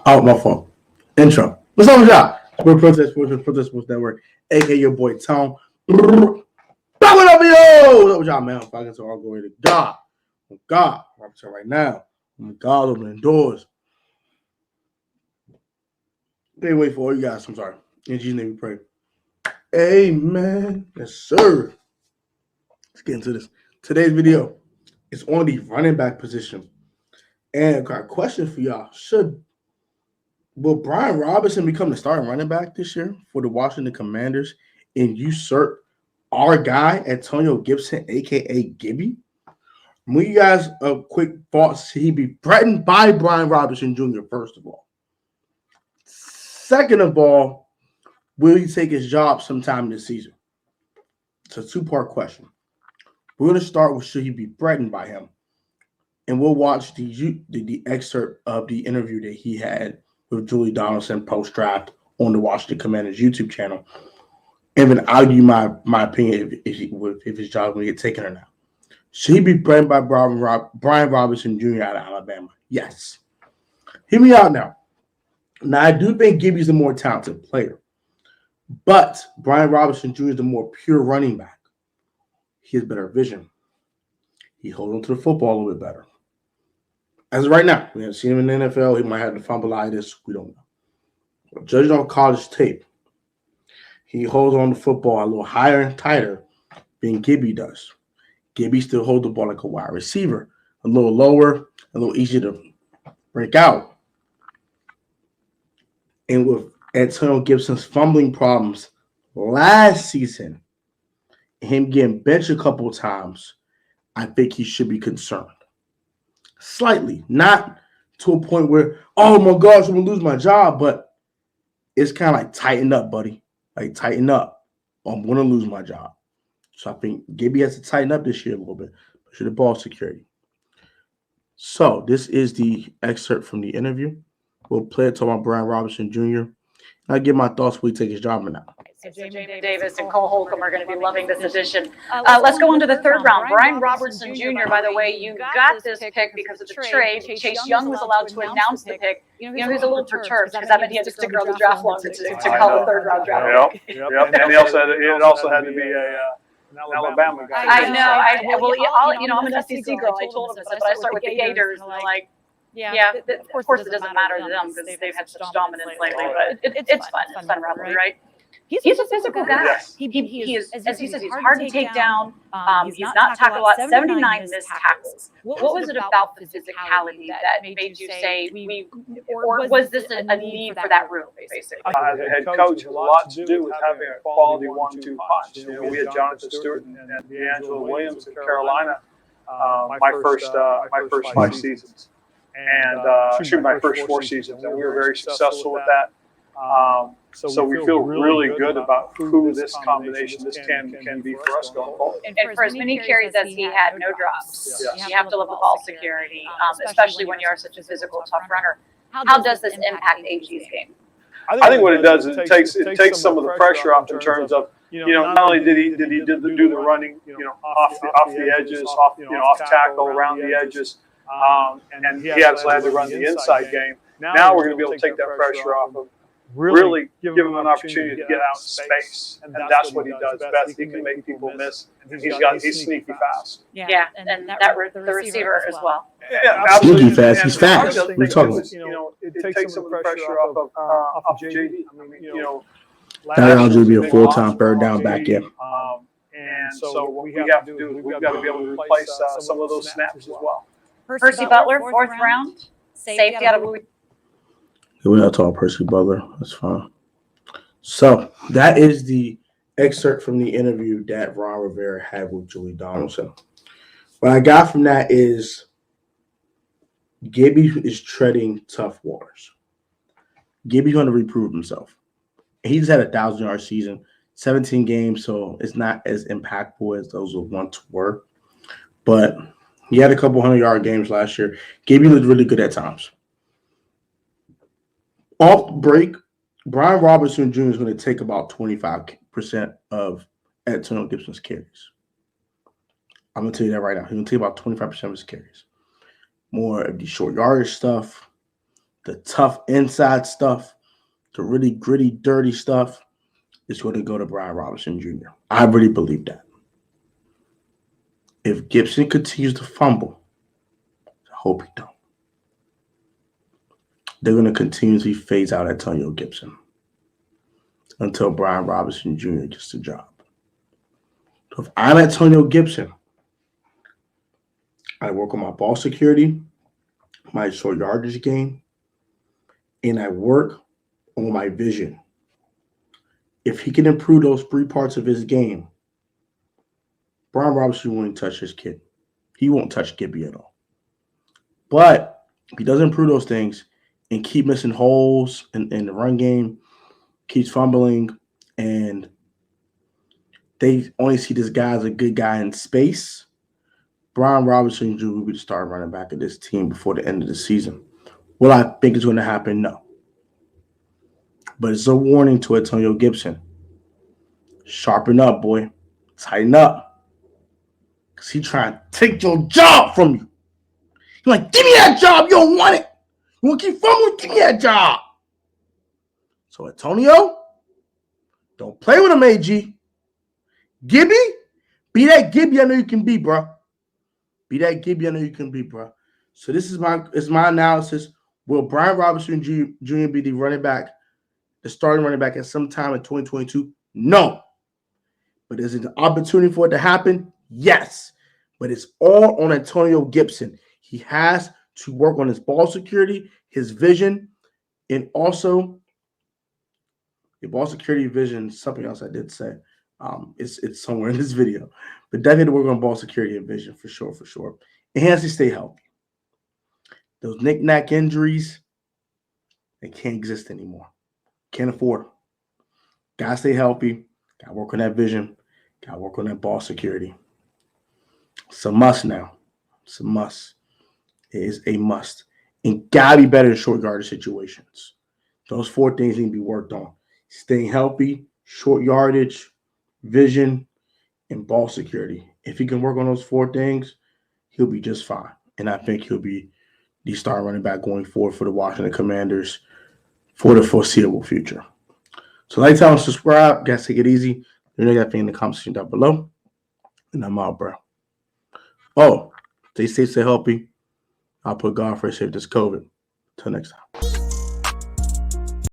Oh, my fault. Intro. What's up with y'all? We're Protest Sports Network, aka your boy Tom. Back with up, yo! What's up with y'all, man? I'm fucking so all glory to God. Oh, God. I'm saying right now. Oh, God, open the doors. They wait for all you guys. I'm sorry. In Jesus' name we pray. Amen. Yes, sir. Let's get into this. Today's video is on the running back position. And I got a question for y'all. Will Brian Robinson become the starting running back this year for the Washington Commanders and usurp our guy, Antonio Gibson, a.k.a. Gibby? Will you guys a quick thoughts? Should he be threatened by Brian Robinson Jr., first of all? Second of all, will he take his job sometime this season? It's a two-part question. We're going to start with should he be threatened by him? And we'll watch the excerpt of the interview that he had with Julie Donaldson post-draft on the Washington Commanders YouTube channel. And then I'll give you my opinion if his job is going to get taken or not. Should he be threatened by Brian Robinson Jr. out of Alabama? Yes. Hear me out now. Now, I do think Gibby's the more talented player. But Brian Robinson Jr. is the more pure running back. He has better vision. He holds on to the football a little bit better. As of right now, we haven't seen him in the NFL. He might have the fumbleitis. We don't know. But judging on college tape, he holds on to football a little higher and tighter than Gibby does. Gibby still holds the ball like a wide receiver, a little lower, a little easier to break out. And with Antonio Gibson's fumbling problems last season, him getting benched a couple of times, I think he should be concerned. Slightly, not to a point where, oh my gosh, I'm going to lose my job, but it's kind of like tighten up, buddy. Like tighten up. I'm going to lose my job. So I think Gibby has to tighten up this year a little bit, especially the ball security. So this is the excerpt from the interview. We'll play it to my Brian Robinson Jr. I'll give my thoughts when we take his job now. So Jamie Davis and Cole Holcomb are going to be loving this edition. Let's go on to the third round. Brian Robertson Jr., by the way, you got this pick because of the trade. Chase Young was allowed to announce the pick. You know, he was a little perturbed because I bet he had to stick around the draft longer to call the third round draft. Yep. And he also had to be an Alabama guy. I know. I'm an SEC girl. I told him, but I start with the Gators, and they're like, yeah, of course it doesn't matter to them because they've had such dominance lately, but it's fun. It's fun rivalry, right? He's a physical guy. Yes. He is, as he says, he's hard to take down. He's not tackled a lot. 79 missed tackles. What was it about the physicality that made you say or was this a need for that room, basically? As a head coach, it has a lot to do with having a quality 1-2 punch. You know, we had Jonathan Stewart and D'Angelo Williams in Carolina my first 5 seasons. And my first 4 seasons, and we were very successful with that. So we feel really good about who this combination, this can be for us going forward. And for as many carries as he had, no drops. Yes. You have to love the ball security, especially when you are such a physical, tough runner. How does this impact AG's game? I think what it does is it takes some of the pressure off in terms of, not only did he do the running, off the edges, off tackle, around the edges, and he actually had to run the inside game. Now we're going to be able to take that pressure off of really give him an opportunity to get out in space, and that's what he does best. He can make people miss, and he's sneaky fast. Yeah, and the receiver as well. Yeah, absolutely. Sneaky fast. He's fast. We're talking. It takes some of the pressure off of JD. I mean, that'll just be a full-time third down back in. And so what we have to do is we've got to be able to replace some of those snaps as well. Percy Butler, 4th round, safety out of. We're not talking Percy Butler. That's fine. So that is the excerpt from the interview that Ron Rivera had with Julie Donaldson. What I got from that is Gibby is treading tough waters. Gibby's going to reprove himself. He just had a 1,000-yard season, 17 games, so it's not as impactful as those once were. But he had a couple 100-yard games last year. Gibby looked really good at times. Off break, Brian Robinson Jr. is going to take about 25% of Antonio Gibson's carries. I'm going to tell you that right now. He's going to take about 25% of his carries. More of the short yardage stuff, the tough inside stuff, the really gritty, dirty stuff, is going to go to Brian Robinson Jr. I really believe that. If Gibson continues to fumble, I hope he don't. They're going to continuously phase out Antonio Gibson until Brian Robinson Jr. gets the job. So if I'm Antonio Gibson, I work on my ball security, my short yardage game, and I work on my vision. If he can improve those 3 parts of his game, Brian Robinson won't touch his kid. He won't touch Gibby at all. But if he doesn't improve those things and keep missing holes in the run game, keeps fumbling, and they only see this guy as a good guy in space, Brian Robinson Jr. will be the starting running back of this team before the end of the season. Will I think it's going to happen? No. But it's a warning to Antonio Gibson. Sharpen up, boy. Tighten up. Because he's trying to take your job from you. You're like, give me that job. You don't want it. You want to keep fumbling? Give me that job. So, Antonio, don't play with him, AG. Gibby, be that Gibby I know you can be, bro. Be that Gibby I know you can be, bro. So this is my analysis. Will Brian Robinson Jr. be the running back, the starting running back at some time in 2022? No. But is it an opportunity for it to happen? Yes. But it's all on Antonio Gibson. He has to work on his ball security, his vision, and also the ball security vision, something else I did say. It's somewhere in this video. But definitely work on ball security and vision for sure, for sure. And he has to stay healthy. Those knick-knack injuries, they can't exist anymore. Can't afford them. Gotta stay healthy. Gotta work on that vision. Gotta work on that ball security. It's a must now. It's a must. It is a must. And gotta be better in short yardage situations. Those 4 things need to be worked on. Staying healthy, short yardage, vision, and ball security. If he can work on those 4 things, he'll be just fine. And I think he'll be the star running back going forward for the Washington Commanders for the foreseeable future. So like, tell, subscribe. Guys, take it easy. Let me know that thing in the comment section down below. And I'm out, bro. Oh, stay safe, stay healthy. I'll put God first, save this COVID. Till next time.